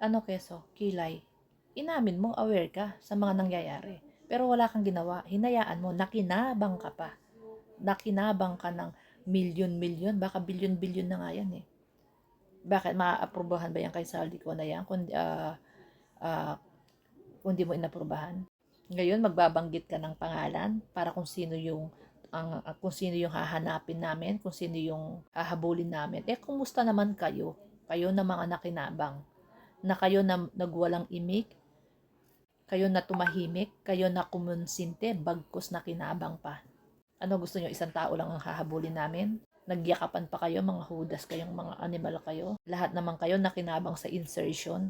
Keso, kilay. Inamin mo, aware ka sa mga nangyayari. Pero wala kang ginawa. Hinayaan mo, nakinabang ka pa. Nakinabang ka ng milyon-milyon, baka bilyon-bilyon na nga yan eh. Bakit maaaprubahan ba yan kay Saldi ko na yan kung di mo inaprubahan? Ngayon magbabanggit ka ng pangalan para kung sino yung kung sino yung hahanapin namin, kung sino yung hahabulin namin. Kumusta naman kayo? Kayo na mga nakinabang, na kayo na nagwalang imik, kayo na tumahimik, kayo na kumonsinte, bagkus na kinabang pa. Ano gusto nyo, isang tao lang ang hahabulin namin? Nagyakapan pa kayo, mga hudas kayong mga animal kayo. Lahat naman kayo nakinabang sa insertion.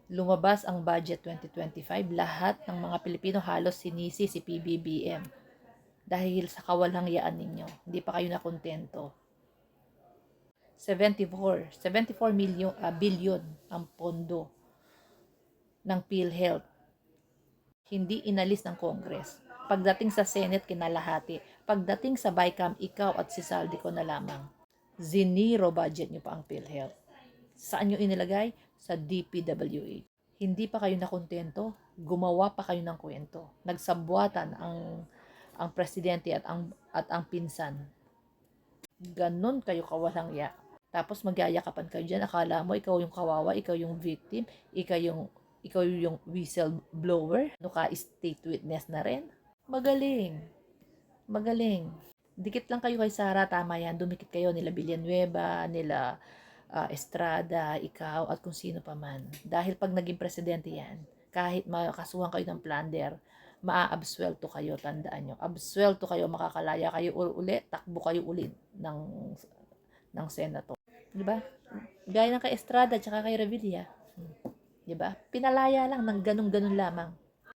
Lumabas ang budget 2025, lahat ng mga Pilipino halos sinisi si PBBM. Dahil sa kawalangyaan ninyo, hindi pa kayo nakontento. 74 billion ang pondo ng PhilHealth. Hindi inalis ng Congress. Pagdating sa Senate, kinalahati. Pagdating sa BICAM, ikaw at si Saldi ko na lamang. Zinero budget nyo pa ang PhilHealth. Saan nyo inilagay? Sa DPWH. Hindi pa kayo nakontento, gumawa pa kayo ng kwento. Nagsabwatan ang presidente at ang pinsan. Ganon kayo kawalang ya. Tapos magyayakapan kayo dyan. Akala mo ikaw yung kawawa, ikaw yung victim, ikaw yung whistleblower. State witness na rin. Magaling. Magaling. Dikit lang kayo kay Sara, tama yan. Dumikit kayo nila Villanueva, nila Estrada, ikaw, at kung sino pa man. Dahil pag naging presidente yan, kahit makasuhan kayo ng plunder, maa-absuelto kayo, tandaan nyo. Absuelto kayo, makakalaya kayo uli, takbo kayo uli ng senator. Diba? Gaya ng kay Estrada, tsaka kay Revilla. Diba? Pinalaya lang ng ganun-ganun lamang.